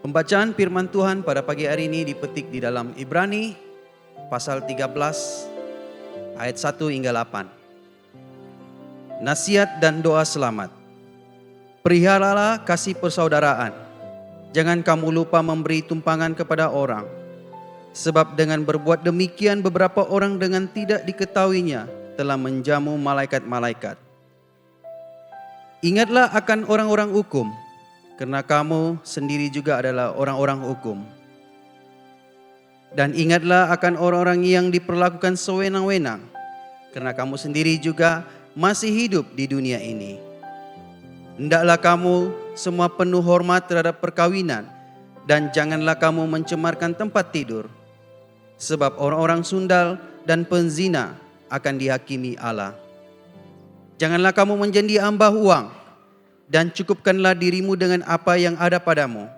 Pembacaan firman Tuhan pada pagi hari ini dipetik di dalam Ibrani pasal 13 ayat 1 hingga 8. Nasihat dan doa selamat. Peliharalah kasih persaudaraan. Jangan kamu lupa memberi tumpangan kepada orang. Sebab dengan berbuat demikian beberapa orang dengan tidak diketahuinya telah menjamu malaikat-malaikat. Ingatlah akan orang-orang hukum, karena kamu sendiri juga adalah orang-orang hukum. Dan ingatlah akan orang-orang yang diperlakukan sewenang-wenang, karena kamu sendiri juga masih hidup di dunia ini. Hendaklah kamu semua penuh hormat terhadap perkawinan, dan janganlah kamu mencemarkan tempat tidur, sebab orang-orang sundal dan penzina akan dihakimi Allah. Janganlah kamu menjadi hamba uang, dan cukupkanlah dirimu dengan apa yang ada padamu.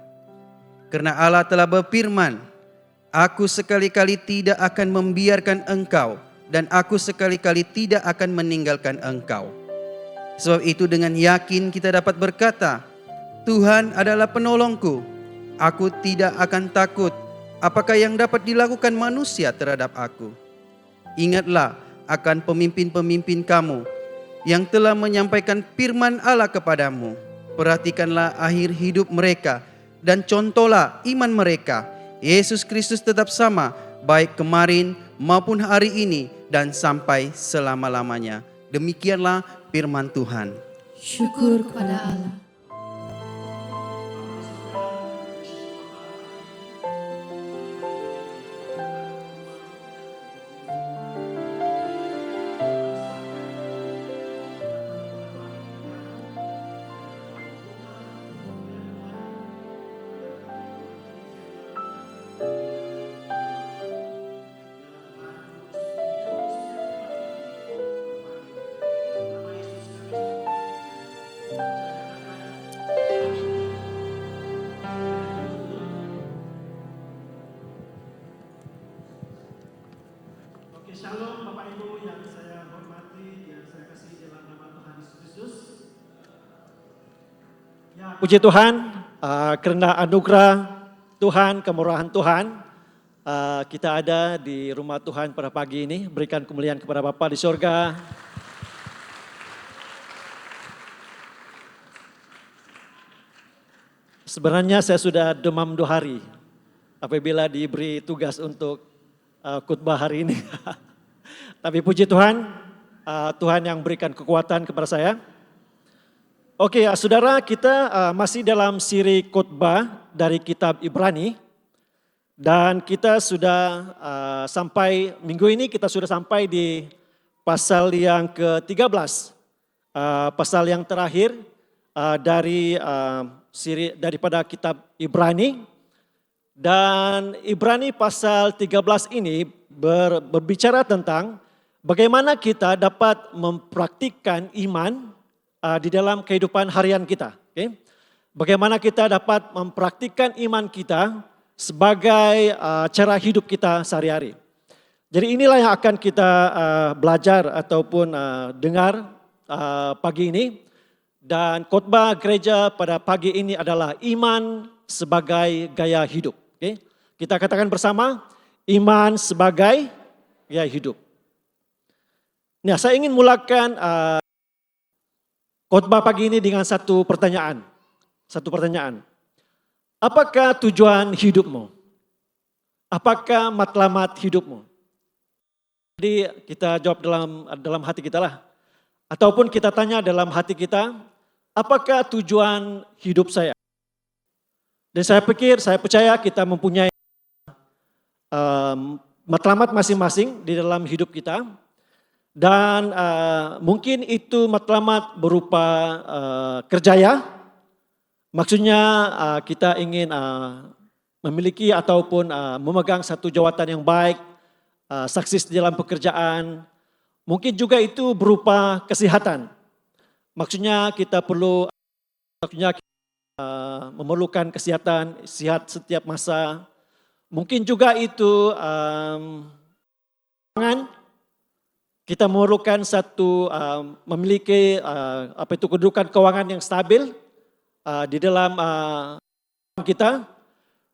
Karena Allah telah berfirman, Aku sekali-kali tidak akan membiarkan engkau, dan aku sekali-kali tidak akan meninggalkan engkau. Sebab itu dengan yakin kita dapat berkata, Tuhan adalah penolongku, aku tidak akan takut. Apakah yang dapat dilakukan manusia terhadap aku? Ingatlah akan pemimpin-pemimpin kamu yang telah menyampaikan firman Allah kepadamu. Perhatikanlah akhir hidup mereka dan contohlah iman mereka. Yesus Kristus tetap sama, baik kemarin maupun hari ini dan sampai selama-lamanya. Demikianlah firman Tuhan. Syukur kepada Allah. Shalom Bapak Ibu yang saya hormati, yang saya kasih dalam nama Tuhan Yesus Kristus. Ya, puji Tuhan, karena anugerah Tuhan, kemurahan Tuhan, kita ada di rumah Tuhan pada pagi ini. Berikan kemuliaan kepada Bapa di surga. Sebenarnya saya sudah demam 2 hari apabila diberi tugas untuk khotbah hari ini. Tapi puji Tuhan, Tuhan yang berikan kekuatan kepada saya. Oke, saudara, kita masih dalam siri khotbah dari kitab Ibrani. Dan kita sudah sampai, minggu ini kita sudah sampai di pasal yang ke-13. Pasal yang terakhir daripada kitab Ibrani. Dan Ibrani pasal 13 ini berbicara tentang bagaimana kita dapat mempraktikkan iman di dalam kehidupan harian kita. Okay? Bagaimana kita dapat mempraktikkan iman kita sebagai cara hidup kita sehari-hari. Jadi inilah yang akan kita belajar ataupun dengar pagi ini. Dan khotbah gereja pada pagi ini adalah iman sebagai gaya hidup. Okay? Kita katakan bersama, iman sebagai gaya hidup. Nah, saya ingin mulakan khotbah pagi ini dengan satu pertanyaan. Apakah tujuan hidupmu? Apakah matlamat hidupmu? Jadi kita jawab dalam hati kita lah. Ataupun kita tanya dalam hati kita, apakah tujuan hidup saya? Dan saya percaya kita mempunyai matlamat masing-masing di dalam hidup kita. Dan mungkin itu matlamat berupa kerjaya. Maksudnya kita ingin memiliki ataupun memegang satu jawatan yang baik, sukses di dalam pekerjaan. Mungkin juga itu berupa kesehatan. Maksudnya kita memerlukan kesehatan, sehat setiap masa. Mungkin juga itu kita memerlukan memiliki kedudukan keuangan yang stabil di dalam kita.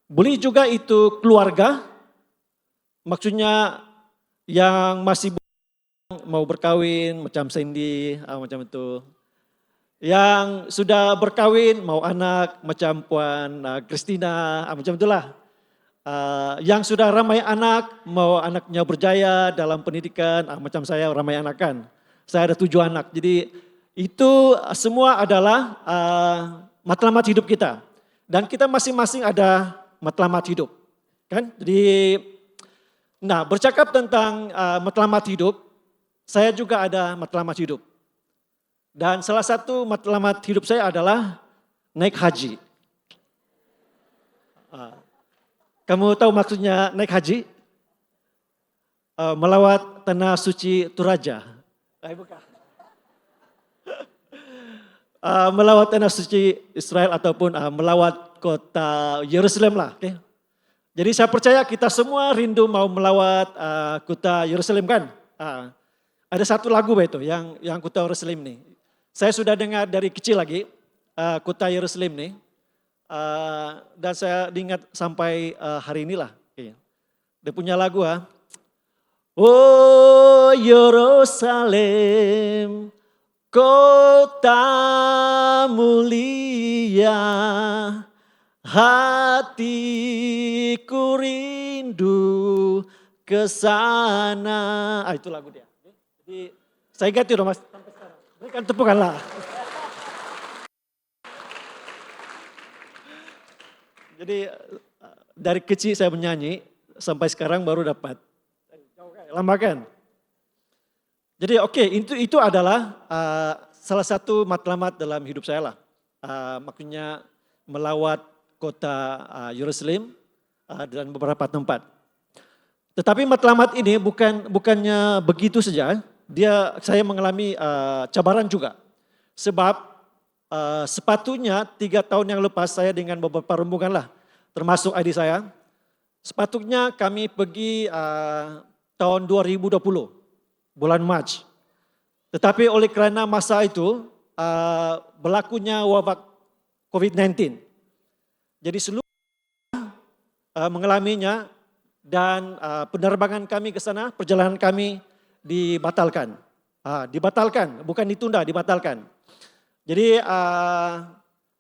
Boleh juga itu keluarga, maksudnya yang masih mau berkawin macam Cindy, macam itu. Yang sudah berkawin mau anak macam Puan Christina, macam itulah. Yang sudah ramai anak, mau anaknya berjaya dalam pendidikan, macam saya ramai anak kan. Saya ada 7 anak, jadi itu semua adalah matlamat hidup kita. Dan kita masing-masing ada matlamat hidup. Kan? Jadi, nah bercakap tentang matlamat hidup, saya juga ada matlamat hidup. Dan salah satu matlamat hidup saya adalah naik haji. Kamu tahu maksudnya naik haji? Melawat tanah suci Toraja. Bukan. Melawat tanah suci Israel ataupun melawat kota Yerusalem lah. Okay? Jadi saya percaya kita semua rindu mau melawat kota Yerusalem kan? Ada satu lagu itu yang kota Yerusalem nih. Saya sudah dengar dari kecil lagi kota Yerusalem nih. Dan saya ingat sampai hari inilah. Dia punya lagu Oh Yerusalem, kota mulia, hatiku rindu ke sana. Itu lagu dia. Jadi saya ingat itu mas sampai sekarang. Berikan tepukanlah. Jadi dari kecil saya menyanyi sampai sekarang baru dapat. Lama kan? Jadi itu adalah salah satu matlamat dalam hidup saya lah. Maksudnya melawat kota Yerusalem dan beberapa tempat. Tetapi matlamat ini bukannya begitu saja. Saya mengalami cabaran juga. Sebab sepatutnya 3 tahun yang lepas saya dengan beberapa rombongan lah, termasuk adik saya. Sepatutnya kami pergi tahun 2020, bulan Mac. Tetapi oleh kerana masa itu berlakunya wabak COVID-19. Jadi seluruh mengalaminya dan penerbangan kami ke sana, perjalanan kami dibatalkan. Dibatalkan, bukan ditunda, dibatalkan. Jadi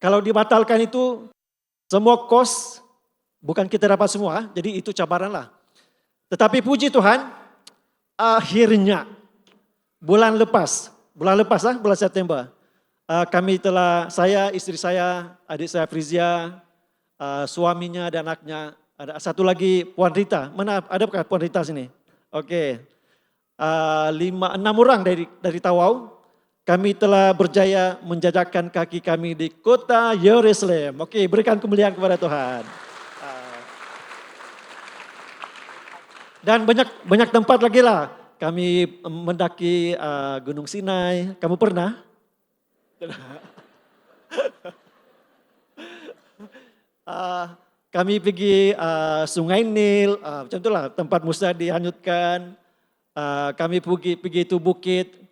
kalau dibatalkan itu semua kos bukan kita dapat semua, jadi itu cabaran lah. Tetapi puji Tuhan, akhirnya bulan lepas bulan September, saya, istri saya, adik saya Frizia, suaminya dan anaknya, ada satu lagi Puan Rita. Mana ada bukan Puan Rita sini? Oke. 6 orang dari Tawau. Kami telah berjaya menjajakan kaki kami di kota Yerusalem. Oke, berikan kemuliaan kepada Tuhan. Dan banyak tempat lagi lah. Kami mendaki Gunung Sinai. Kamu pernah? Kami pergi Sungai Nil, macam itulah tempat Musa dihanyutkan. Kami pergi itu bukit,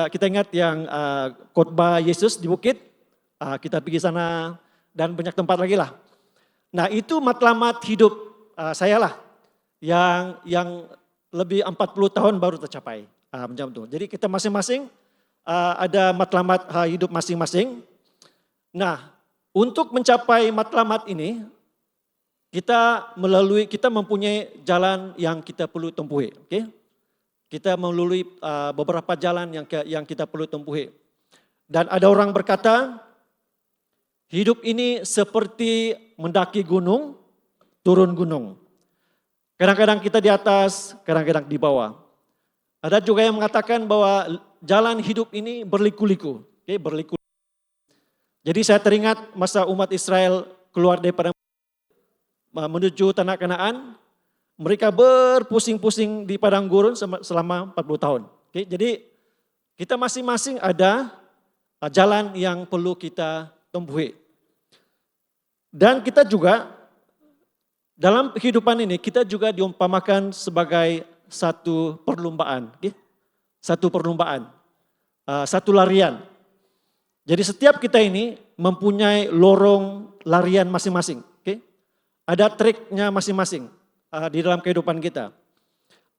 kita ingat yang khotbah Yesus di bukit, kita pergi sana dan banyak tempat lagi lah. Nah itu matlamat hidup saya lah, yang lebih 40 tahun baru tercapai. Macam itu. Jadi kita masing-masing ada matlamat hidup masing-masing. Nah untuk mencapai matlamat ini, kita mempunyai jalan yang kita perlu tempuhi. Okay? Kita melalui beberapa jalan yang kita perlu tempuhi. Dan ada orang berkata, hidup ini seperti mendaki gunung, turun gunung. Kadang-kadang kita di atas, kadang-kadang di bawah. Ada juga yang mengatakan bahwa jalan hidup ini berliku-liku. Okay, berliku. Jadi saya teringat masa umat Israel keluar daripada menuju tanah Kanaan. Mereka berpusing-pusing di padang gurun selama 40 tahun. Oke, jadi kita masing-masing ada jalan yang perlu kita tempuhi. Dan kita juga dalam kehidupan ini kita juga diumpamakan sebagai satu perlombaan. Okay? Satu perlombaan, satu larian. Jadi setiap kita ini mempunyai lorong larian masing-masing. Okay? ada triknya masing-masing di dalam kehidupan kita.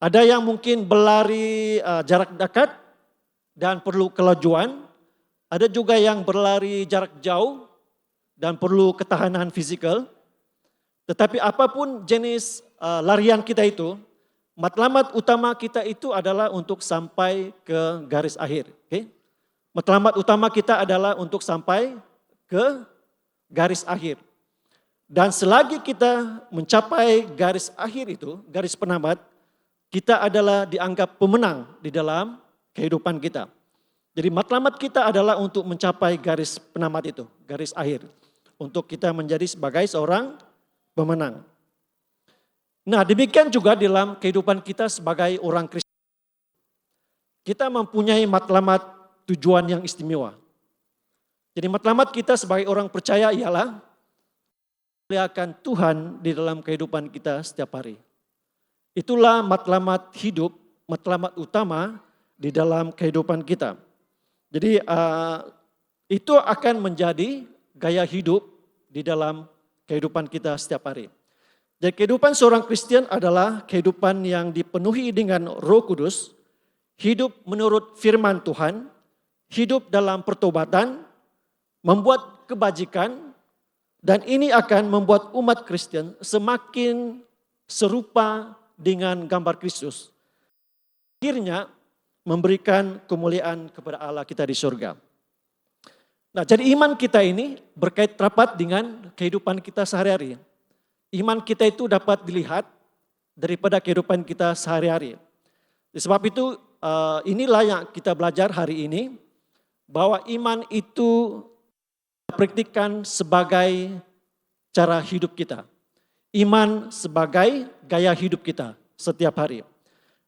Ada yang mungkin berlari jarak dekat dan perlu kelajuan. Ada juga yang berlari jarak jauh dan perlu ketahanan fisikal. Tetapi apapun jenis larian kita itu, matlamat utama kita itu adalah untuk sampai ke garis akhir. Okay? Matlamat utama kita adalah untuk sampai ke garis akhir. Dan selagi kita mencapai garis akhir itu, garis penamat, kita adalah dianggap pemenang di dalam kehidupan kita. Jadi matlamat kita adalah untuk mencapai garis penamat itu, garis akhir. Untuk kita menjadi sebagai seorang pemenang. Nah, demikian juga dalam kehidupan kita sebagai orang Kristen. Kita mempunyai matlamat tujuan yang istimewa. Jadi matlamat kita sebagai orang percaya ialah memuliakan Tuhan di dalam kehidupan kita setiap hari. Itulah matlamat hidup, matlamat utama di dalam kehidupan kita. Jadi itu akan menjadi gaya hidup di dalam kehidupan kita setiap hari. Jadi kehidupan seorang Kristen adalah kehidupan yang dipenuhi dengan Roh Kudus, hidup menurut firman Tuhan, hidup dalam pertobatan, membuat kebajikan, dan ini akan membuat umat Kristen semakin serupa dengan gambar Kristus. Akhirnya memberikan kemuliaan kepada Allah kita di surga. Nah, jadi iman kita ini berkait rapat dengan kehidupan kita sehari-hari. Iman kita itu dapat dilihat daripada kehidupan kita sehari-hari. Sebab itu inilah yang kita belajar hari ini, bahwa iman itu praktikkan sebagai cara hidup kita. Iman sebagai gaya hidup kita setiap hari.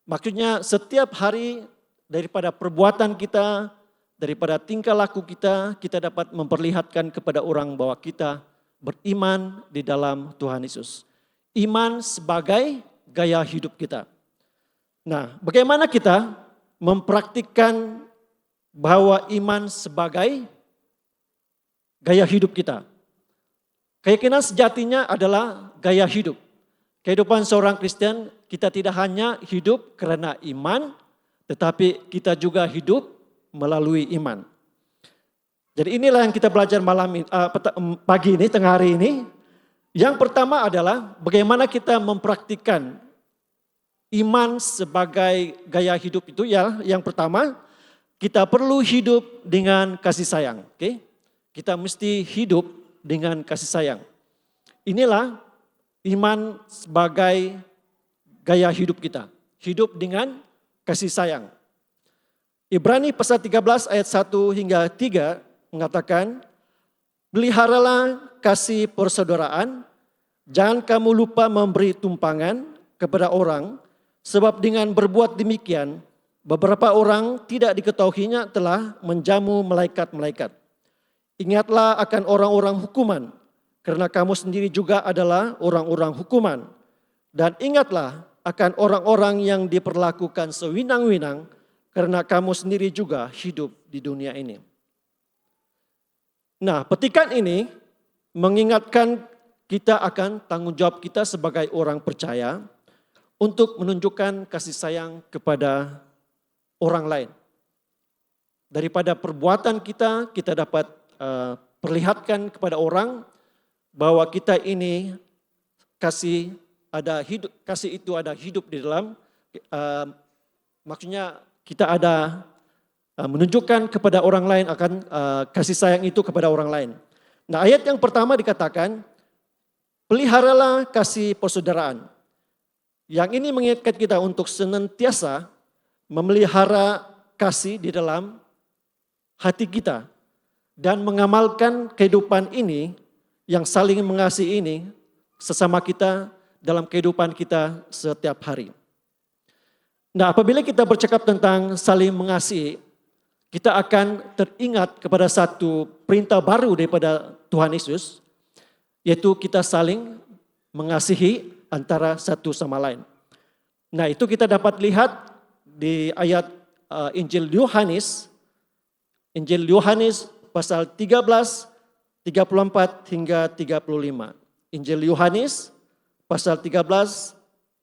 Maksudnya setiap hari daripada perbuatan kita, daripada tingkah laku kita, kita dapat memperlihatkan kepada orang bahwa kita beriman di dalam Tuhan Yesus. Iman sebagai gaya hidup kita. Nah, bagaimana kita mempraktikkan bahwa iman sebagai gaya hidup kita? Keyakinan sejatinya adalah gaya hidup. Kehidupan seorang Kristen, kita tidak hanya hidup karena iman, tetapi kita juga hidup melalui iman. Jadi inilah yang kita belajar pagi ini, tengah hari ini. Yang pertama adalah bagaimana kita mempraktikkan iman sebagai gaya hidup itu. Ya, yang pertama, kita perlu hidup dengan kasih sayang. Okay? Kita mesti hidup dengan kasih sayang. Inilah iman sebagai gaya hidup kita. Hidup dengan kasih sayang. Ibrani pasal 13 ayat 1 hingga 3 mengatakan, peliharalah kasih persaudaraan, jangan kamu lupa memberi tumpangan kepada orang, sebab dengan berbuat demikian, beberapa orang tidak diketahuinya telah menjamu malaikat-malaikat. Ingatlah akan orang-orang hukuman, karena kamu sendiri juga adalah orang-orang hukuman. Dan ingatlah akan orang-orang yang diperlakukan sewinang-winang, karena kamu sendiri juga hidup di dunia ini. Nah, petikan ini mengingatkan kita akan tanggung jawab kita sebagai orang percaya untuk menunjukkan kasih sayang kepada orang lain. Daripada perbuatan kita, kita dapat perlihatkan kepada orang bahwa kita ini kasih itu ada hidup di dalam, maksudnya kita ada menunjukkan kepada orang lain akan kasih sayang itu kepada orang lain. Nah, ayat yang pertama dikatakan, peliharalah kasih persaudaraan. Yang ini mengingatkan kita untuk senantiasa memelihara kasih di dalam hati kita dan mengamalkan kehidupan ini yang saling mengasihi ini sesama kita dalam kehidupan kita setiap hari. Nah, apabila kita bercakap tentang saling mengasihi, kita akan teringat kepada satu perintah baru daripada Tuhan Yesus, yaitu kita saling mengasihi antara satu sama lain. Nah, itu kita dapat lihat di ayat Injil Yohanes pasal 13, 34 hingga 35. Injil Yohanes pasal 13,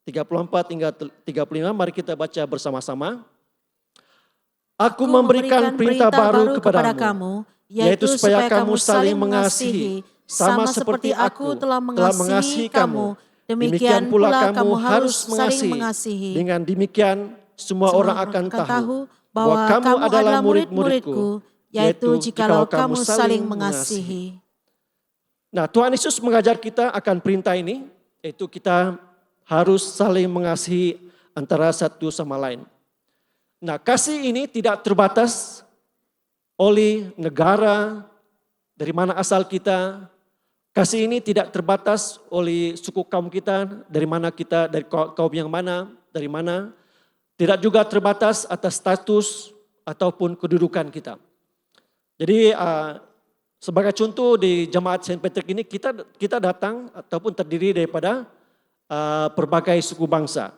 34 hingga 35. Mari kita baca bersama-sama. Aku memberikan perintah baru kepada kamu, yaitu supaya kamu saling mengasihi, sama seperti aku telah mengasihi kamu. Demikian pula kamu harus saling mengasihi. Dengan demikian semua orang akan tahu bahwa kamu adalah murid-muridku, yaitu jikalau kamu saling mengasihi. Nah, Tuhan Yesus mengajar kita akan perintah ini, yaitu kita harus saling mengasihi antara satu sama lain. Nah, kasih ini tidak terbatas oleh negara, dari mana asal kita. Kasih ini tidak terbatas oleh suku kaum kita, dari mana kita, dari kaum yang mana, dari mana. Tidak juga terbatas atas status ataupun kedudukan kita. Jadi sebagai contoh di Jemaat Saint Patrick ini kita datang ataupun terdiri daripada berbagai suku bangsa.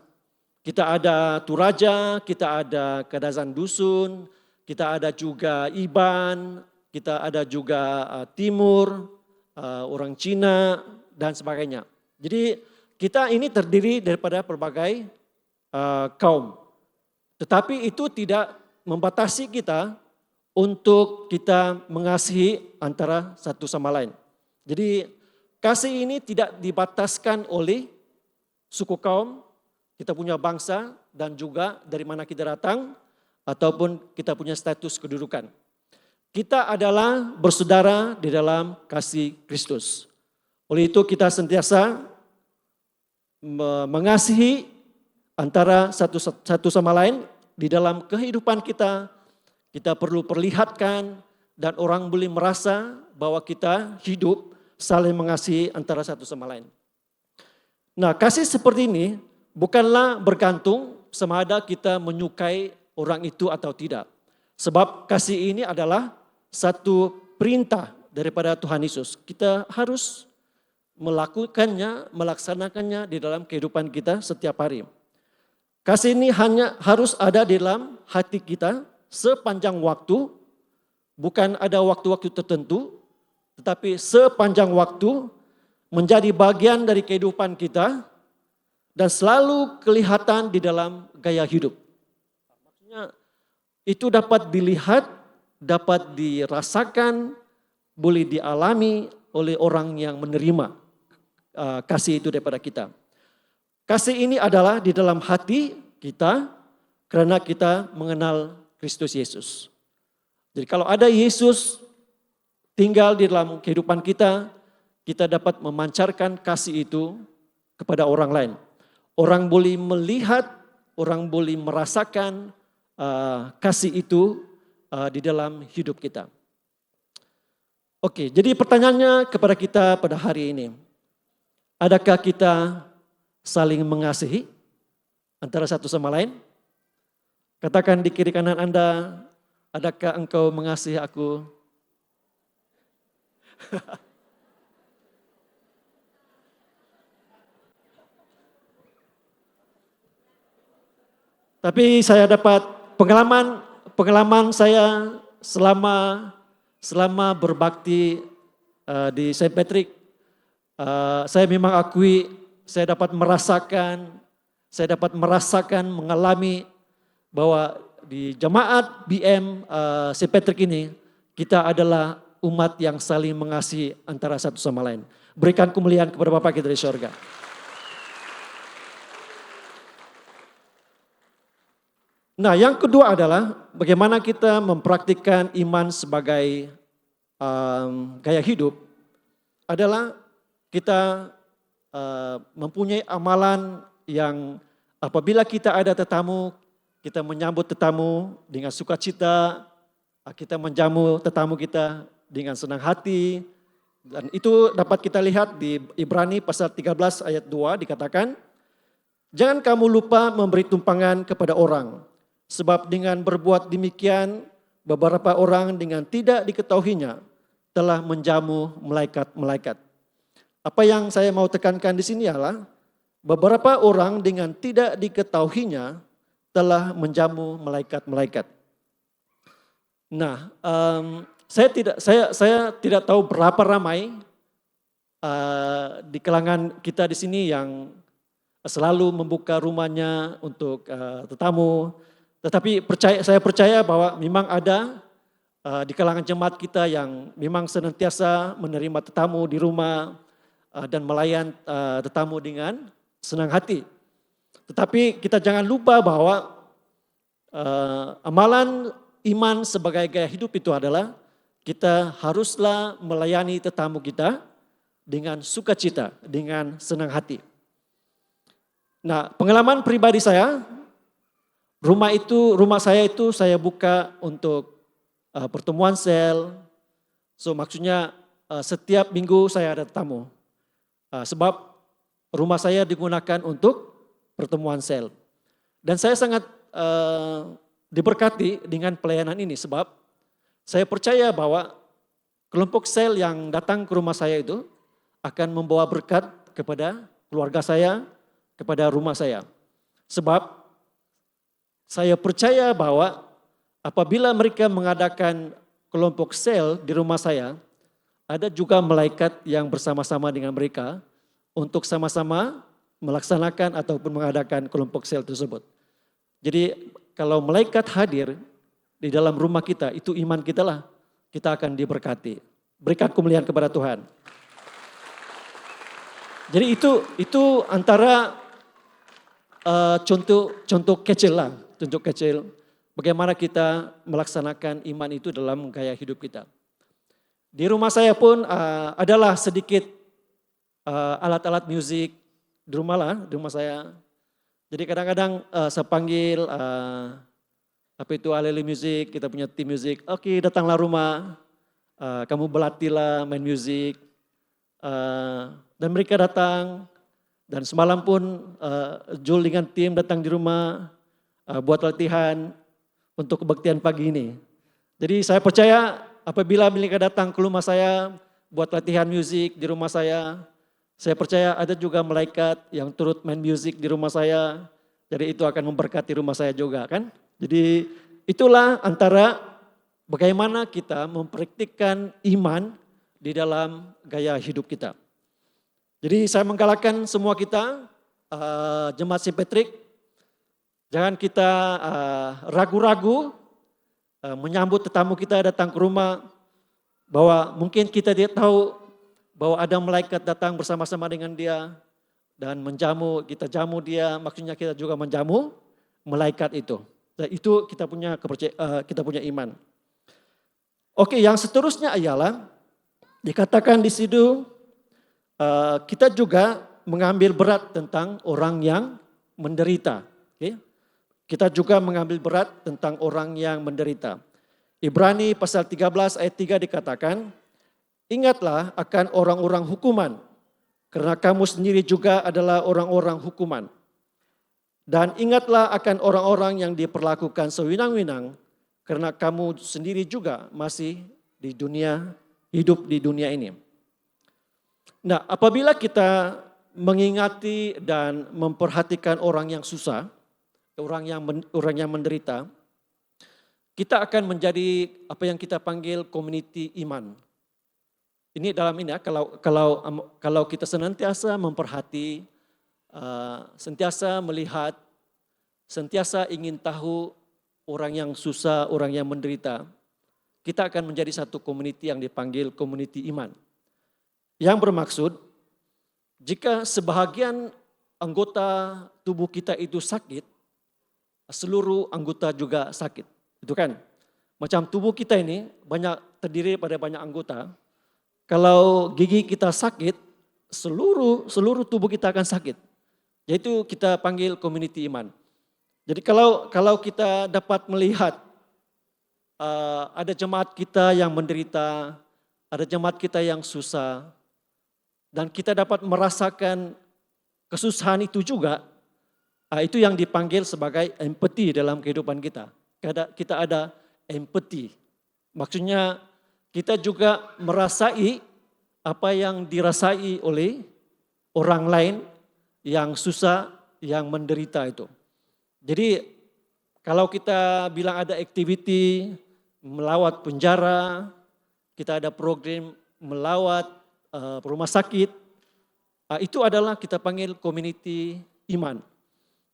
Kita ada Toraja, kita ada Kadazan Dusun, kita ada juga Iban, kita ada juga Timur, orang Cina dan sebagainya. Jadi kita ini terdiri daripada berbagai kaum. Tetapi itu tidak membatasi kita untuk kita mengasihi antara satu sama lain. Jadi kasih ini tidak dibataskan oleh suku kaum, kita punya bangsa dan juga dari mana kita datang ataupun kita punya status kedudukan. Kita adalah bersaudara di dalam kasih Kristus. Oleh itu kita sentiasa mengasihi antara satu sama lain di dalam kehidupan kita. Kita perlu perlihatkan dan orang boleh merasa bahwa kita hidup saling mengasihi antara satu sama lain. Nah, kasih seperti ini bukanlah bergantung sama ada kita menyukai orang itu atau tidak. Sebab kasih ini adalah satu perintah daripada Tuhan Yesus. Kita harus melakukannya, melaksanakannya di dalam kehidupan kita setiap hari. Kasih ini hanya harus ada di dalam hati kita sepanjang waktu, bukan ada waktu-waktu tertentu, tetapi sepanjang waktu menjadi bagian dari kehidupan kita dan selalu kelihatan di dalam gaya hidup. Maksudnya itu dapat dilihat, dapat dirasakan, boleh dialami oleh orang yang menerima kasih itu daripada kita. Kasih ini adalah di dalam hati kita karena kita mengenal Kristus Yesus. Jadi kalau ada Yesus tinggal di dalam kehidupan kita, kita dapat memancarkan kasih itu kepada orang lain. Orang boleh melihat, orang boleh merasakan kasih itu di dalam hidup kita. Oke, jadi pertanyaannya kepada kita pada hari ini. Adakah kita saling mengasihi antara satu sama lain? Katakan di kiri kanan Anda, adakah engkau mengasihi aku? Tapi saya dapat pengalaman saya selama berbakti di Saint Patrick, saya memang akui saya dapat merasakan, mengalami bahwa di jemaat BM Saint Patrick ini kita adalah umat yang saling mengasihi antara satu sama lain. Berikan kemuliaan kepada Bapa kita di surga. Nah, yang kedua adalah bagaimana kita mempraktikkan iman sebagai gaya hidup adalah kita mempunyai amalan yang apabila kita ada tetamu, kita menyambut tetamu dengan sukacita, kita menjamu tetamu kita dengan senang hati. Dan itu dapat kita lihat di Ibrani pasal 13 ayat 2 dikatakan, jangan kamu lupa memberi tumpangan kepada orang. Sebab dengan berbuat demikian, beberapa orang dengan tidak diketahuinya telah menjamu malaikat-malaikat. Apa yang saya mau tekankan di sini adalah beberapa orang dengan tidak diketahuinya telah menjamu malaikat-malaikat. Nah, saya tidak tahu berapa ramai di kalangan kita di sini yang selalu membuka rumahnya untuk tetamu. Tetapi saya percaya bahwa memang ada di kalangan jemaat kita yang memang senantiasa menerima tetamu di rumah dan melayan tetamu dengan senang hati. Tetapi kita jangan lupa bahwa amalan iman sebagai gaya hidup itu adalah kita haruslah melayani tetamu kita dengan sukacita, dengan senang hati. Nah, pengalaman pribadi saya, rumah saya itu saya buka untuk pertemuan sel. So maksudnya setiap minggu saya ada tamu. Sebab rumah saya digunakan untuk pertemuan sel. Dan saya sangat diberkati dengan pelayanan ini sebab saya percaya bahwa kelompok sel yang datang ke rumah saya itu akan membawa berkat kepada keluarga saya, kepada rumah saya. Sebab saya percaya bahwa apabila mereka mengadakan kelompok sel di rumah saya, ada juga malaikat yang bersama-sama dengan mereka untuk sama-sama melaksanakan ataupun mengadakan kelompok sel tersebut. Jadi kalau malaikat hadir di dalam rumah kita, itu iman kita lah, kita akan diberkati. Berikan kemuliaan kepada Tuhan. Jadi itu antara contoh kecil lah, contoh kecil bagaimana kita melaksanakan iman itu dalam gaya hidup kita. Di rumah saya pun adalah sedikit alat-alat musik di rumah saya. Jadi kadang-kadang saya panggil apa itu aleli musik, kita punya tim musik. Oke, datanglah rumah, kamu berlatihlah main musik. Dan mereka datang, dan semalam pun Jul dengan tim datang di rumah, buat latihan untuk kebaktian pagi ini. Jadi saya percaya apabila mereka datang ke rumah saya, buat latihan musik di rumah saya percaya ada juga malaikat yang turut main musik di rumah saya. Jadi itu akan memberkati rumah saya juga kan. Jadi itulah antara bagaimana kita mempraktikkan iman di dalam gaya hidup kita. Jadi saya menggalakkan semua kita, jemaat St. Patrick, jangan kita ragu-ragu menyambut tetamu kita datang ke rumah, bahwa mungkin kita tidak tahu bahwa ada malaikat datang bersama-sama dengan dia dan kita jamu dia, maksudnya kita juga menjamu malaikat itu. Dan itu kita punya iman. Oke, yang seterusnya ialah dikatakan di situ kita juga mengambil berat tentang orang yang menderita. Oke? Kita juga mengambil berat tentang orang yang menderita. Ibrani pasal 13 ayat 3 dikatakan, ingatlah akan orang-orang hukuman, karena kamu sendiri juga adalah orang-orang hukuman. Dan ingatlah akan orang-orang yang diperlakukan sewinang-winang, karena kamu sendiri juga masih hidup di dunia ini. Nah, apabila kita mengingati dan memperhatikan orang yang susah, orang yang menderita, kita akan menjadi apa yang kita panggil community iman. Ini dalam ini ya, kalau kita senantiasa memperhati, sentiasa melihat, sentiasa ingin tahu orang yang susah, orang yang menderita, kita akan menjadi satu community yang dipanggil community iman. Yang bermaksud, jika sebahagian anggota tubuh kita itu sakit, seluruh anggota juga sakit. Itu kan? Macam tubuh kita ini terdiri pada banyak anggota. Kalau gigi kita sakit, seluruh tubuh kita akan sakit. Yaitu kita panggil community iman. Jadi kalau kita dapat melihat ada jemaat kita yang menderita, ada jemaat kita yang susah, dan kita dapat merasakan kesusahan itu juga, itu yang dipanggil sebagai empati dalam kehidupan kita. Kita ada empati. Maksudnya kita juga merasai apa yang dirasai oleh orang lain yang susah, yang menderita itu. Jadi kalau kita bilang ada activity melawat penjara, kita ada program melawat rumah sakit, itu adalah kita panggil community iman.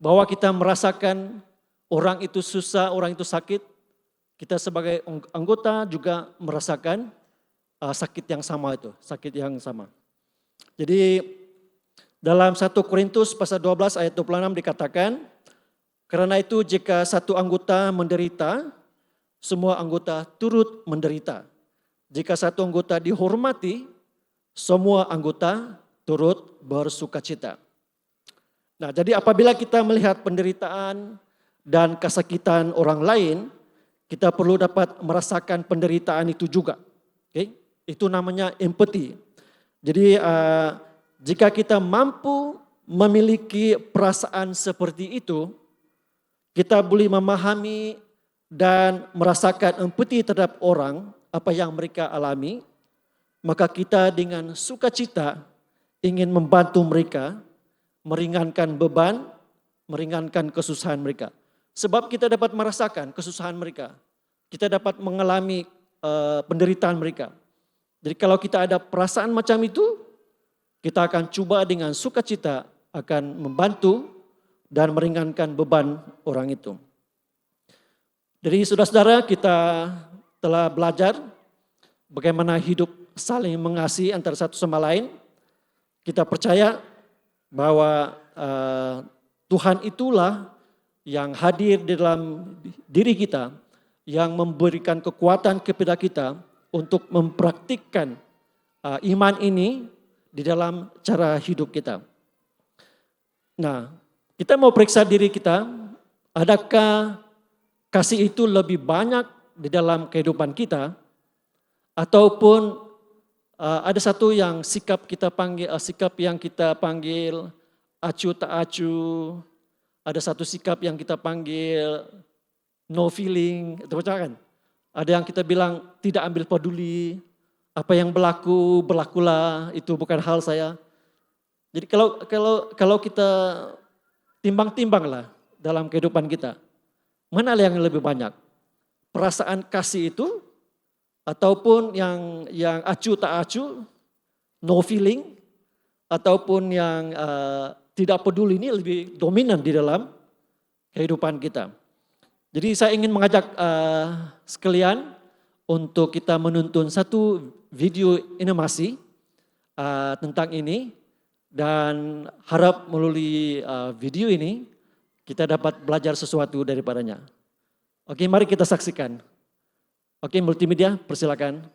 Bahwa kita merasakan orang itu susah, orang itu sakit, kita sebagai anggota juga merasakan sakit yang sama itu, sakit yang sama. Jadi dalam 1 Korintus pasal 12 ayat 26 dikatakan, karena itu jika satu anggota menderita, semua anggota turut menderita. Jika satu anggota dihormati, semua anggota turut bersukacita. Nah, jadi apabila kita melihat penderitaan dan kesakitan orang lain, kita perlu dapat merasakan penderitaan itu juga. Okay? Itu namanya empati. Jadi jika kita mampu memiliki perasaan seperti itu, kita boleh memahami dan merasakan empati terhadap orang, apa yang mereka alami, maka kita dengan sukacita ingin membantu mereka, meringankan beban, meringankan kesusahan mereka. Sebab kita dapat merasakan kesusahan mereka, kita dapat mengalami penderitaan mereka. Jadi kalau kita ada perasaan macam itu, kita akan coba dengan sukacita akan membantu dan meringankan beban orang itu. Jadi saudara-saudara, kita telah belajar bagaimana hidup saling mengasihi antara satu sama lain. Kita percaya bahwa Tuhan itulah yang hadir di dalam diri kita, yang memberikan kekuatan kepada kita untuk mempraktikkan iman ini di dalam cara hidup kita. Nah, kita mau periksa diri kita, adakah kasih itu lebih banyak di dalam kehidupan kita, ataupun ada satu yang sikap yang kita panggil acu tak acu, ada satu sikap yang kita panggil no feeling, itu kan? Ada yang kita bilang tidak ambil peduli, apa yang berlaku, berlakulah, itu bukan hal saya. Jadi kalau kita timbang-timbanglah dalam kehidupan kita, mana yang lebih banyak? Perasaan kasih itu, ataupun yang acu tak acu, no feeling, ataupun yang tidak peduli ini lebih dominan di dalam kehidupan kita. Jadi saya ingin mengajak sekalian untuk kita menonton satu video animasi tentang ini, dan harap melalui video ini kita dapat belajar sesuatu daripadanya. Oke, mari kita saksikan. Oke, multimedia, persilakan.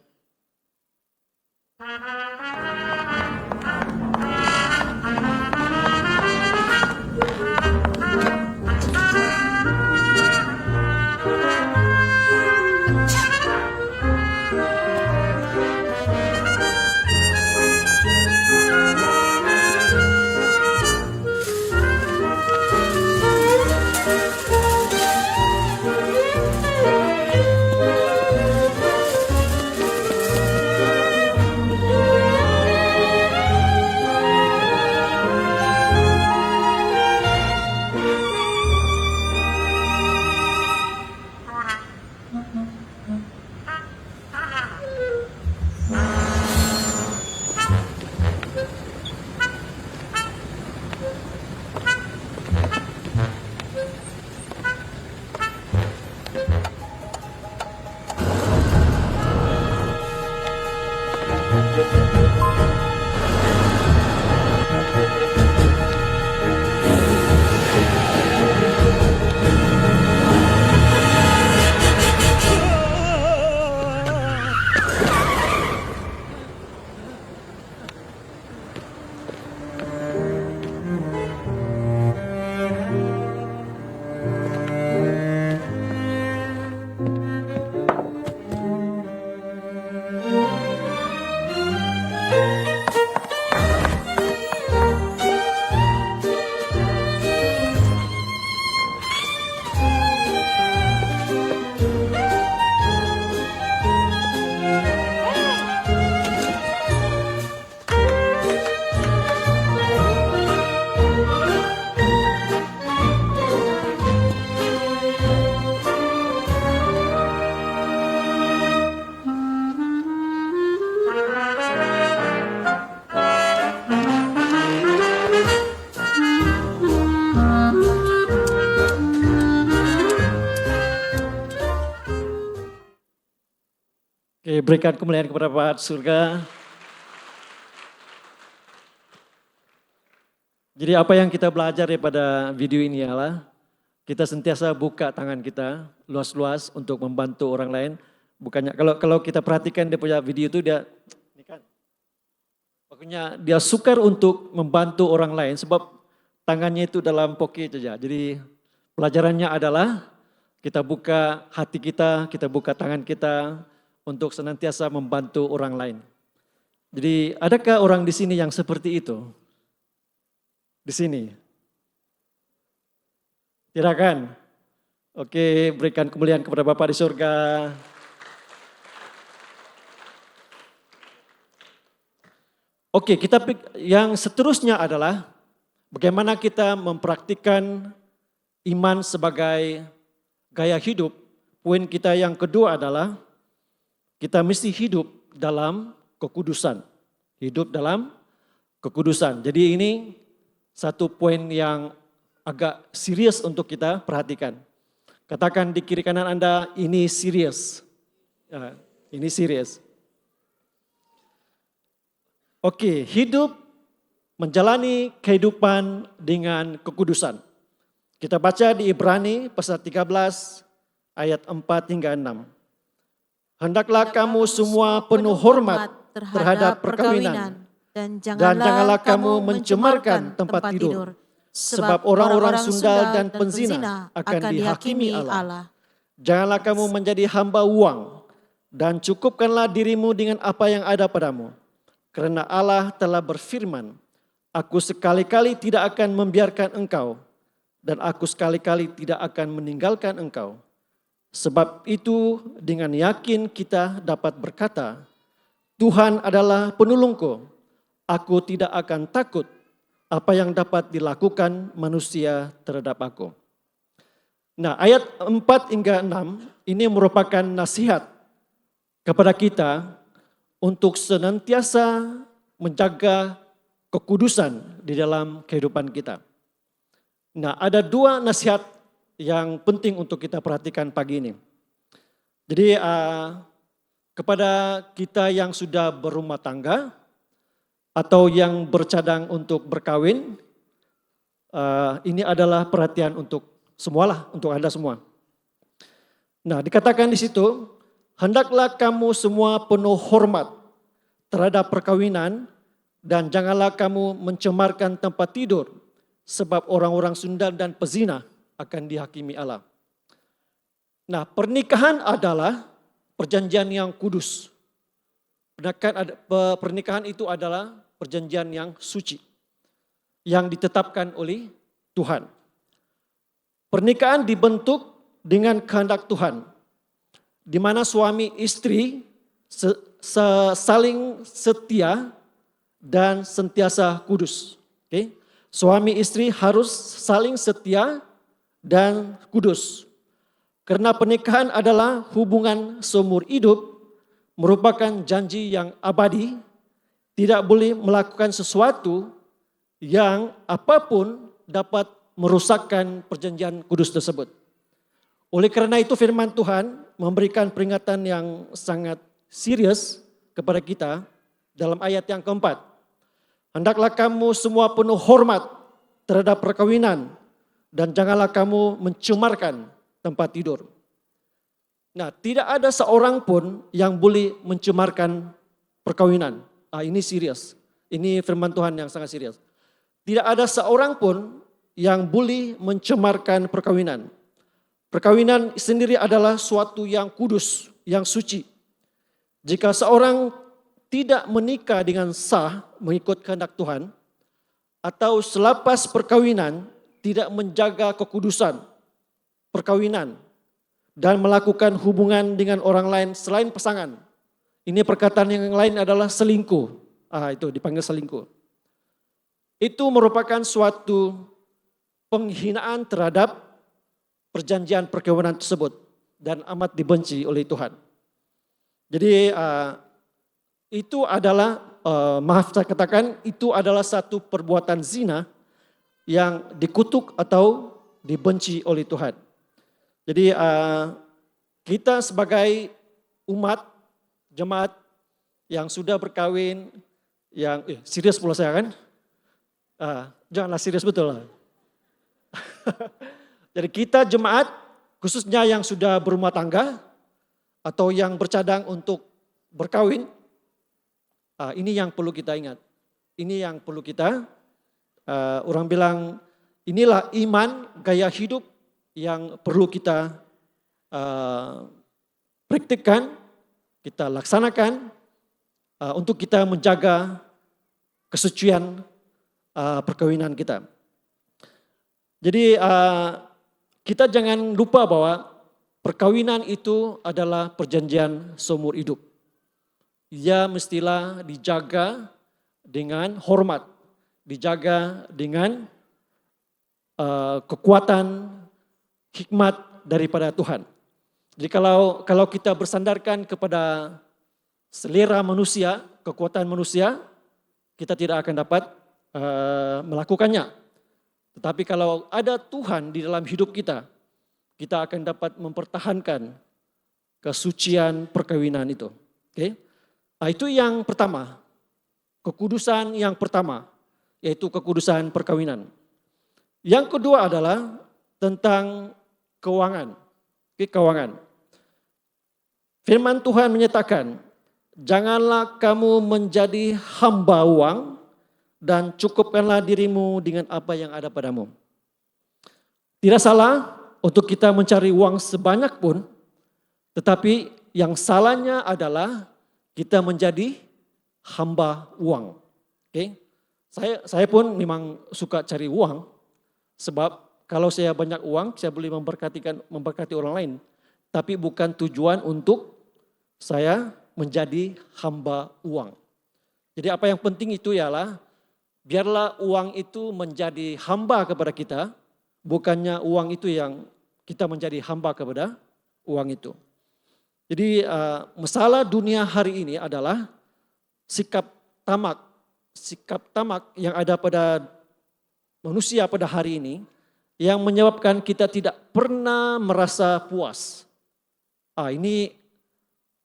Oke, berikan kemuliaan kepada Bapa di surga. Jadi apa yang kita belajar daripada video ini ialah kita sentiasa buka tangan kita luas-luas untuk membantu orang lain. Bukannya kalau kita perhatikan dia punya video itu dia ini kan. Pokoknya dia sukar untuk membantu orang lain sebab tangannya itu dalam pocket saja. Jadi pelajarannya adalah kita buka hati kita buka tangan kita untuk senantiasa membantu orang lain. Jadi adakah orang di sini yang seperti itu? Di sini? Tidak kan? Oke, berikan kemuliaan kepada Bapa di surga. Oke, yang seterusnya adalah bagaimana kita mempraktikkan iman sebagai gaya hidup. Poin kita yang kedua adalah kita mesti hidup dalam kekudusan. Hidup dalam kekudusan. Jadi ini satu poin yang agak serius untuk kita perhatikan. Katakan di kiri kanan Anda, ini serius. Ya, ini serius. Oke, hidup menjalani kehidupan dengan kekudusan. Kita baca di Ibrani pasal 13 ayat 4 hingga 6. Hendaklah kamu semua penuh hormat terhadap perkawinan dan janganlah kamu mencemarkan tempat tidur. Sebab orang-orang sundal dan penzina akan dihakimi Allah. Janganlah kamu menjadi hamba uang dan cukupkanlah dirimu dengan apa yang ada padamu. Karena Allah telah berfirman, aku sekali-kali tidak akan membiarkan engkau dan aku sekali-kali tidak akan meninggalkan engkau. Sebab itu dengan yakin kita dapat berkata, Tuhan adalah penolongku, aku tidak akan takut apa yang dapat dilakukan manusia terhadap aku. Nah, ayat 4 hingga 6 ini merupakan nasihat kepada kita untuk senantiasa menjaga kekudusan di dalam kehidupan kita. Nah, ada dua nasihat yang penting untuk kita perhatikan pagi ini. Jadi kepada kita yang sudah berumah tangga atau yang bercadang untuk berkawin, ini adalah perhatian untuk semualah, untuk Anda semua. Nah, dikatakan di situ, hendaklah kamu semua penuh hormat terhadap perkawinan dan janganlah kamu mencemarkan tempat tidur sebab orang-orang sundal dan pezina akan dihakimi Allah. Nah, pernikahan adalah perjanjian yang kudus. Pernikahan itu adalah perjanjian yang suci yang ditetapkan oleh Tuhan. Pernikahan dibentuk dengan kehendak Tuhan, di mana suami istri saling setia dan sentiasa kudus. Okay? Suami istri harus saling setia dan kudus. Karena pernikahan adalah hubungan seumur hidup, merupakan janji yang abadi, tidak boleh melakukan sesuatu yang apapun dapat merusakkan perjanjian kudus tersebut. Oleh karena itu firman Tuhan memberikan peringatan yang sangat serius kepada kita dalam ayat yang keempat. Hendaklah kamu semua penuh hormat terhadap perkawinan dan janganlah kamu mencemarkan tempat tidur. Nah, tidak ada seorang pun yang boleh mencemarkan perkawinan. Ini serius. Ini firman Tuhan yang sangat serius. Tidak ada seorang pun yang boleh mencemarkan perkawinan. Perkawinan sendiri adalah suatu yang kudus, yang suci. Jika seorang tidak menikah dengan sah mengikut kehendak Tuhan, atau selepas perkawinan tidak menjaga kekudusan perkawinan dan melakukan hubungan dengan orang lain selain pasangan. Ini perkataan yang lain adalah selingkuh. Itu dipanggil selingkuh. Itu merupakan suatu penghinaan terhadap perjanjian perkawinan tersebut dan amat dibenci oleh Tuhan. Jadi itu adalah, maaf saya katakan, itu adalah satu perbuatan zina yang dikutuk atau dibenci oleh Tuhan. Jadi kita sebagai umat jemaat yang sudah berkawin, yang serius pula saya kan? Janganlah serius betul lah. Jadi kita jemaat, khususnya yang sudah berumah tangga, atau yang bercadang untuk berkawin, ini yang perlu kita ingat. Ini yang perlu kita, orang bilang, inilah iman, gaya hidup yang perlu kita praktikkan, kita laksanakan untuk kita menjaga kesucian perkawinan kita. Jadi kita jangan lupa bahwa perkawinan itu adalah perjanjian seumur hidup. Ia mestilah dijaga dengan hormat, dijaga dengan kekuatan hikmat daripada Tuhan. Jadi kalau kita bersandarkan kepada selera manusia, kekuatan manusia, kita tidak akan dapat melakukannya. Tetapi kalau ada Tuhan di dalam hidup kita, kita akan dapat mempertahankan kesucian perkawinan itu. Oke? Itu yang pertama, kekudusan yang pertama, yaitu kekudusan perkawinan. Yang kedua adalah tentang keuangan. Keuangan. Firman Tuhan menyatakan, janganlah kamu menjadi hamba uang dan cukupkanlah dirimu dengan apa yang ada padamu. Tidak salah untuk kita mencari uang sebanyak pun, tetapi yang salahnya adalah kita menjadi hamba uang. Oke? Saya pun memang suka cari uang, sebab kalau saya banyak uang, saya boleh memberkati orang lain. Tapi bukan tujuan untuk saya menjadi hamba uang. Jadi apa yang penting itu ialah, biarlah uang itu menjadi hamba kepada kita, bukannya uang itu yang kita menjadi hamba kepada uang itu. Jadi masalah dunia hari ini adalah sikap tamak yang ada pada manusia pada hari ini yang menyebabkan kita tidak pernah merasa puas. Ini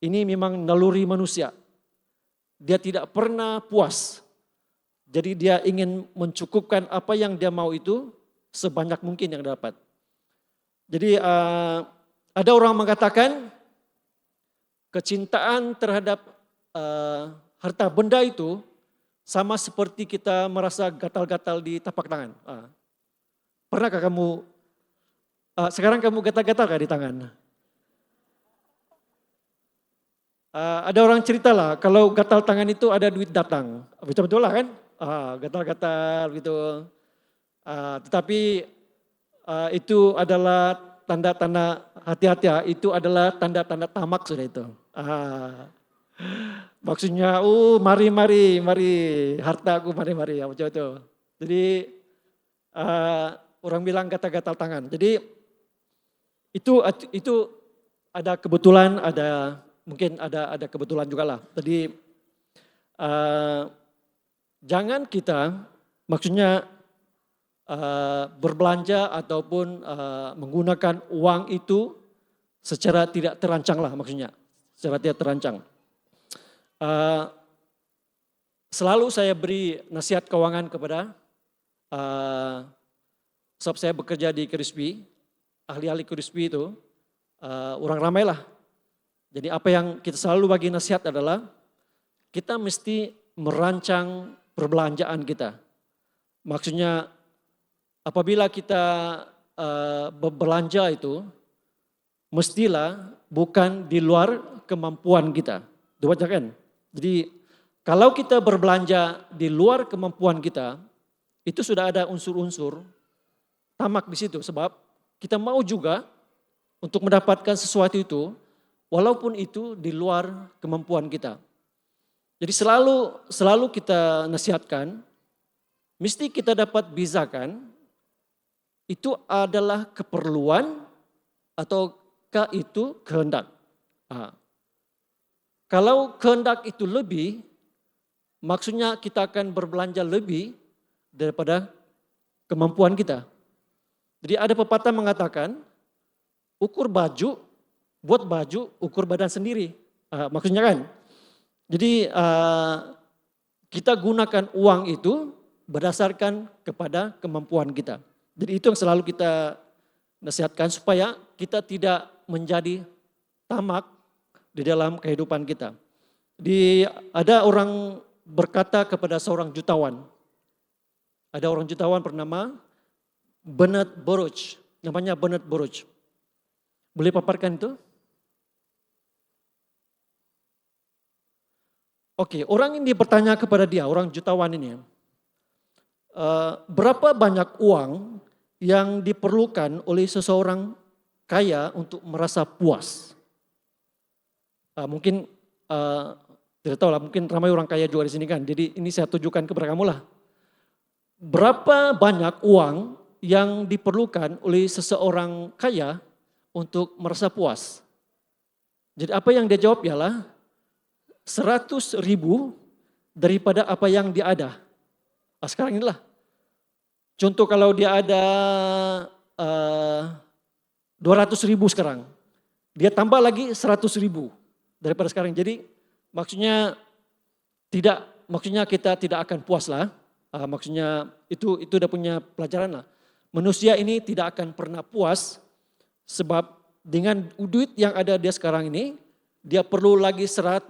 memang naluri manusia. Dia tidak pernah puas. Jadi dia ingin mencukupkan apa yang dia mau itu sebanyak mungkin yang dapat. Jadi ada orang mengatakan kecintaan terhadap harta benda itu sama seperti kita merasa gatal-gatal di tapak tangan. Pernahkah kamu, sekarang kamu gatal-gatal di tangan? Ada orang cerita lah, kalau gatal tangan itu ada duit datang. Betul-betul lah kan? Gatal-gatal gitu. Tetapi itu adalah tanda-tanda hati-hati ya. Itu adalah tanda-tanda tamak sudah itu. Maksudnya, mari hartaku mari ya macam itu. Jadi orang bilang gatal-gatal tangan. Jadi itu ada kebetulan, mungkin ada kebetulan juga lah. Jadi jangan kita maksudnya berbelanja ataupun menggunakan uang itu secara tidak terancang lah maksudnya. Secara tidak terancang. Selalu saya beri nasihat keuangan kepada sebab saya bekerja di Krispy, ahli-ahli Krispy itu orang ramai lah. Jadi apa yang kita selalu bagi nasihat adalah kita mesti merancang perbelanjaan kita. Maksudnya apabila kita berbelanja itu mestilah bukan di luar kemampuan kita. Dibaca kan? Jadi kalau kita berbelanja di luar kemampuan kita, itu sudah ada unsur-unsur tamak di situ. Sebab kita mau juga untuk mendapatkan sesuatu itu, walaupun itu di luar kemampuan kita. Jadi selalu kita nasihatkan, mesti kita dapat bezakan, itu adalah keperluan ataukah itu kehendak. Kalau kehendak itu lebih, maksudnya kita akan berbelanja lebih daripada kemampuan kita. Jadi ada pepatah mengatakan, buat baju, ukur badan sendiri. Maksudnya kan, Jadi kita gunakan uang itu berdasarkan kepada kemampuan kita. Jadi itu yang selalu kita nasihatkan supaya kita tidak menjadi tamak di dalam kehidupan kita. Ada orang berkata kepada seorang jutawan. Ada orang jutawan bernama Bernard Baruch. Namanya Bernard Baruch. Boleh paparkan itu? Oke, orang ini bertanya kepada dia, orang jutawan ini. Berapa banyak uang yang diperlukan oleh seseorang kaya untuk merasa puas? Mungkin tidak tahu lah, mungkin ramai orang kaya juga di sini kan. Jadi ini saya tujukan kepada kamu lah. Berapa banyak uang yang diperlukan oleh seseorang kaya untuk merasa puas? Jadi apa yang dia jawab ialah 100.000 daripada apa yang dia ada. Sekarang inilah. Contoh kalau dia ada 200.000 sekarang. Dia tambah lagi 100.000 daripada sekarang. Jadi maksudnya kita tidak akan puas lah. Maksudnya itu udah punya pelajaran lah. Manusia ini tidak akan pernah puas sebab dengan duit yang ada dia sekarang ini, dia perlu lagi 100.000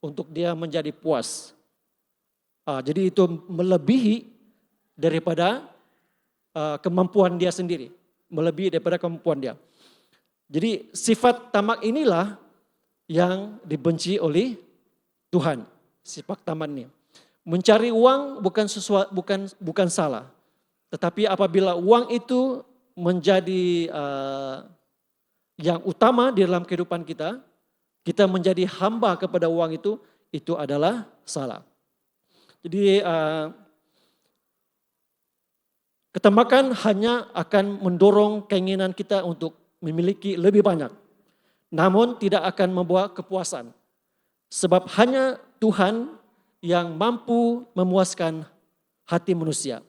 untuk dia menjadi puas. Jadi itu melebihi daripada kemampuan dia sendiri. Melebihi daripada kemampuan dia. Jadi sifat tamak inilah yang dibenci oleh Tuhan. Sifat tamak ini. Mencari uang bukan salah. Tetapi apabila uang itu menjadi yang utama di dalam kehidupan kita menjadi hamba kepada uang itu adalah salah. Jadi ketamakan hanya akan mendorong keinginan kita untuk memiliki lebih banyak. Namun tidak akan membawa kepuasan. Sebab hanya Tuhan yang mampu memuaskan hati manusia.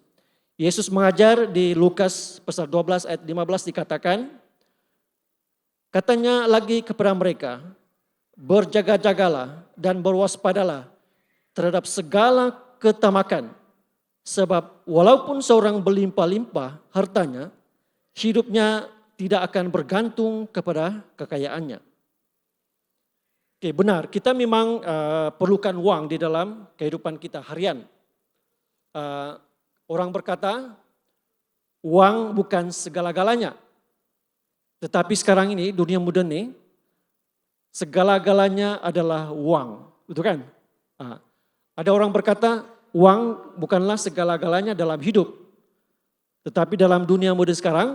Yesus mengajar di Lukas pasal 12 ayat 15 dikatakan, katanya lagi kepada mereka, berjaga-jagalah dan berwaspadalah terhadap segala ketamakan. Sebab walaupun seorang berlimpah-limpah hartanya, hidupnya tidak akan bergantung kepada kekayaannya. Oke, benar, kita memang perlukan uang di dalam kehidupan kita harian. Orang berkata, uang bukan segala-galanya. Tetapi sekarang ini, dunia modern ini, segala-galanya adalah uang. Betul kan? Ada orang berkata, uang bukanlah segala-galanya dalam hidup. Tetapi dalam dunia modern sekarang,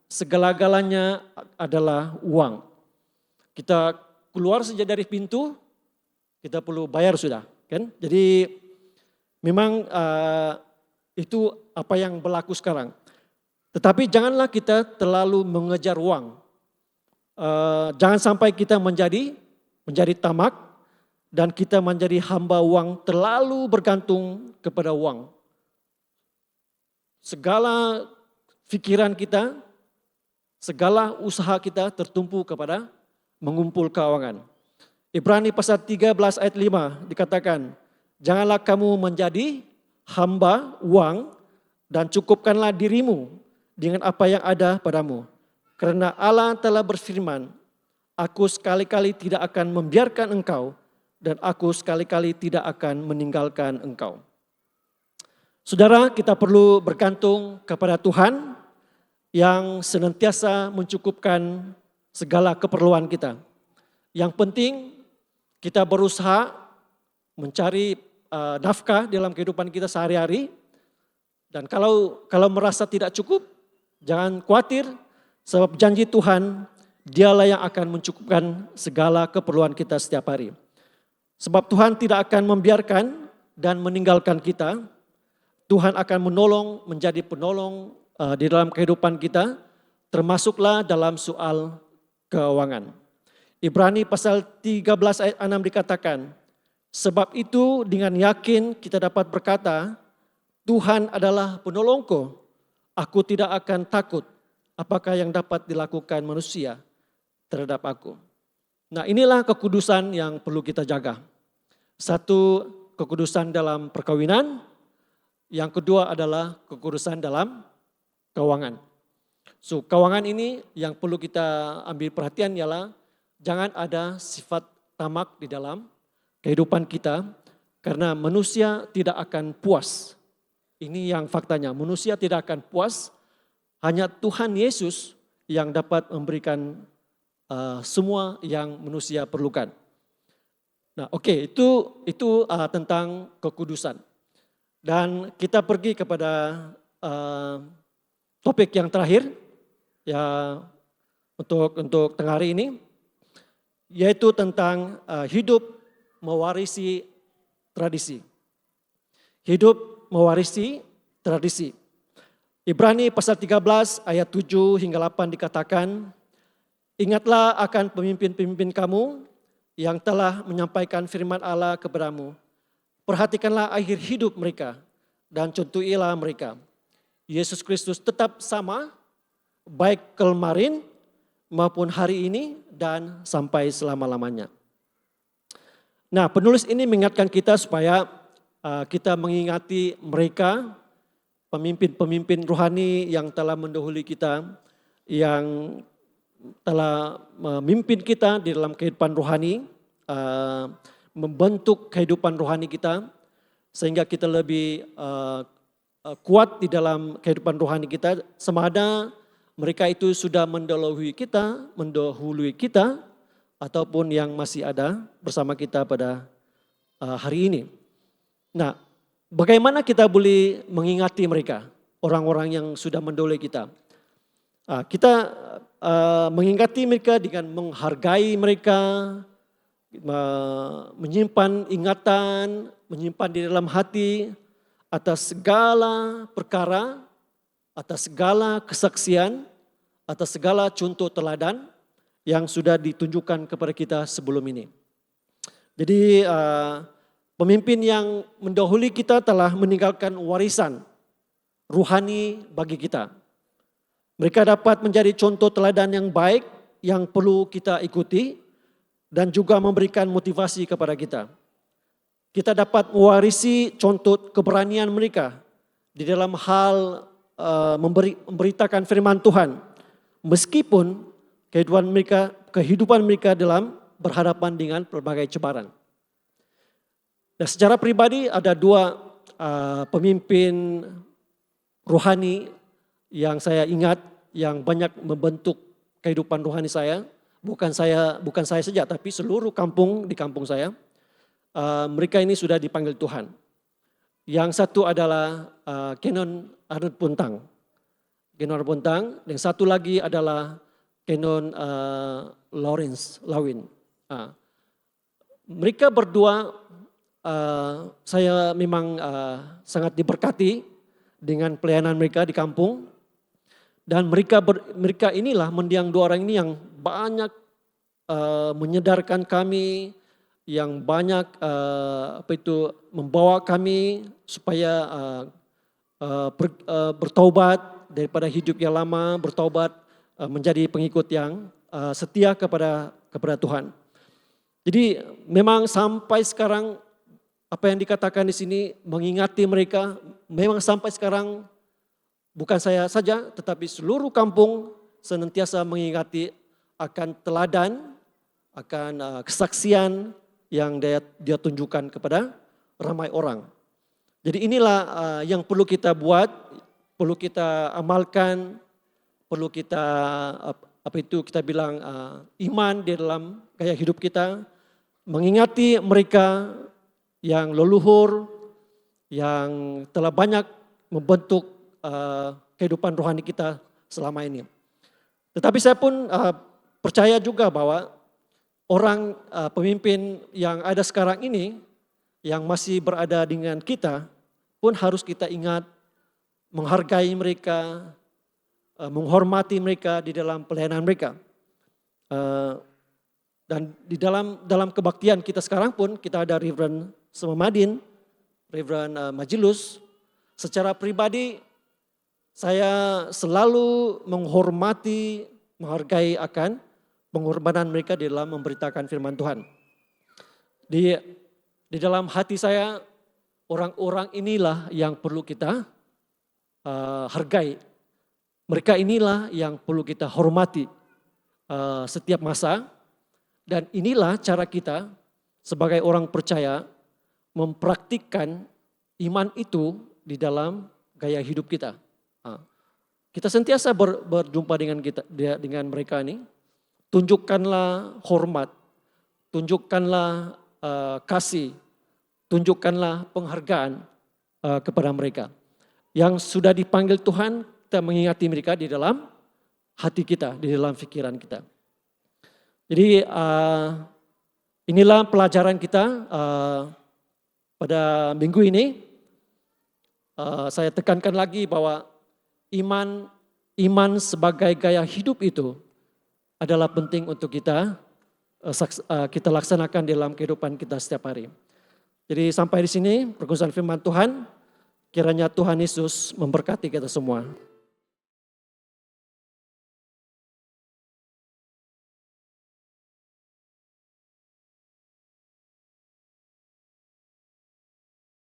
segala-galanya adalah uang. Kita keluar saja dari pintu, kita perlu bayar sudah, kan? Jadi memang itu apa yang berlaku sekarang. Tetapi janganlah kita terlalu mengejar uang. Jangan sampai kita menjadi tamak dan kita menjadi hamba uang, terlalu bergantung kepada uang. Segala pikiran kita, segala usaha kita tertumpu kepada mengumpul keuangan. Ibrani pasal 13 ayat 5 dikatakan, janganlah kamu menjadi hamba uang dan cukupkanlah dirimu dengan apa yang ada padamu. Karena Allah telah berfirman, aku sekali-kali tidak akan membiarkan engkau dan aku sekali-kali tidak akan meninggalkan engkau. Saudara, kita perlu bergantung kepada Tuhan yang senantiasa mencukupkan segala keperluan kita. Yang penting kita berusaha mencari nafkah dalam kehidupan kita sehari-hari. Dan kalau merasa tidak cukup, jangan khawatir sebab janji Tuhan dialah yang akan mencukupkan segala keperluan kita setiap hari. Sebab Tuhan tidak akan membiarkan dan meninggalkan kita. Tuhan akan menolong, menjadi penolong di dalam kehidupan kita, termasuklah dalam soal keuangan. Ibrani pasal 13 ayat 6 dikatakan, sebab itu dengan yakin kita dapat berkata, Tuhan adalah penolongku, aku tidak akan takut apakah yang dapat dilakukan manusia terhadap aku. Nah, inilah kekudusan yang perlu kita jaga. Satu, kekudusan dalam perkawinan. Yang kedua adalah kekudusan dalam keuangan. So, keuangan ini yang perlu kita ambil perhatian ialah jangan ada sifat tamak di dalam kehidupan kita, karena manusia tidak akan puas. Ini yang faktanya, manusia tidak akan puas, hanya Tuhan Yesus yang dapat memberikan semua yang manusia perlukan. Nah, oke, itu tentang kekudusan. Dan kita pergi kepada topik yang terakhir ya untuk tengah hari ini, yaitu tentang hidup mewarisi tradisi. Hidup mewarisi tradisi. Ibrani pasal 13 ayat 7 hingga 8 dikatakan, ingatlah akan pemimpin-pemimpin kamu yang telah menyampaikan firman Allah kepadamu. Perhatikanlah akhir hidup mereka dan contohilah mereka. Yesus Kristus tetap sama, baik kemarin maupun hari ini dan sampai selama-lamanya. Nah, penulis ini mengingatkan kita supaya kita mengingati mereka, pemimpin-pemimpin rohani yang telah mendahului kita, yang telah memimpin kita di dalam kehidupan rohani, membentuk kehidupan rohani kita, sehingga kita lebih kuat di dalam kehidupan rohani kita, semada mereka itu sudah mendahului kita, ataupun yang masih ada bersama kita pada hari ini. Nah, bagaimana kita boleh mengingati mereka, orang-orang yang sudah mendahului kita? Kita mengingati mereka dengan menghargai mereka, menyimpan ingatan, menyimpan di dalam hati atas segala perkara, atas segala kesaksian, atas segala contoh teladan yang sudah ditunjukkan kepada kita sebelum ini. Jadi pemimpin yang mendahului kita telah meninggalkan warisan rohani bagi kita. Mereka dapat menjadi contoh teladan yang baik yang perlu kita ikuti dan juga memberikan motivasi kepada kita. Kita dapat mewarisi contoh keberanian mereka di dalam hal memberitakan firman Tuhan, meskipun kehidupan mereka dalam berhadapan dengan berbagai cabaran. Dan secara pribadi ada dua pemimpin rohani yang saya ingat yang banyak membentuk kehidupan rohani saya. Bukan saya saja, tapi seluruh kampung di kampung saya. Mereka ini sudah dipanggil Tuhan. Yang satu adalah Canon Arnold Puntang. Yang satu lagi adalah Canon Lawrence Lawin. Mereka berdua saya memang sangat diberkati dengan pelayanan mereka di kampung. Dan mereka inilah mendiang dua orang ini yang banyak menyedarkan kami, yang banyak membawa kami supaya bertaubat daripada hidup yang lama, bertaubat menjadi pengikut yang setia kepada Tuhan. Jadi memang sampai sekarang apa yang dikatakan di sini mengingati mereka, memang sampai sekarang bukan saya saja, tetapi seluruh kampung senantiasa mengingati akan teladan, akan kesaksian yang dia tunjukkan kepada ramai orang. Jadi inilah yang perlu kita buat, perlu kita amalkan, perlu kita kita bilang iman di dalam gaya hidup kita, mengingati mereka yang leluhur, yang telah banyak membentuk kehidupan rohani kita selama ini. Tetapi saya pun percaya juga bahwa orang pemimpin yang ada sekarang ini yang masih berada dengan kita pun harus kita ingat, menghargai mereka, menghormati mereka di dalam pelayanan mereka. Dan di dalam kebaktian kita sekarang pun kita ada Reverend Semamadin, Reverend Majilus. Secara pribadi saya selalu menghormati, menghargai akan pengorbanan mereka di dalam memberitakan firman Tuhan. Di Di dalam hati saya, orang-orang inilah yang perlu kita hargai. Mereka inilah yang perlu kita hormati setiap masa. Dan inilah cara kita sebagai orang percaya mempraktikkan iman itu di dalam gaya hidup kita. Kita sentiasa berjumpa dengan mereka ini. Tunjukkanlah hormat, tunjukkanlah kasih, tunjukkanlah penghargaan kepada mereka. Yang sudah dipanggil Tuhan, kita mengingati mereka di dalam hati kita, di dalam pikiran kita. Jadi inilah pelajaran kita pada minggu ini. Saya tekankan lagi bahwa iman sebagai gaya hidup itu adalah penting untuk kita laksanakan dalam kehidupan kita setiap hari. Jadi sampai di sini perkutusan firman Tuhan. Kiranya Tuhan Yesus memberkati kita semua.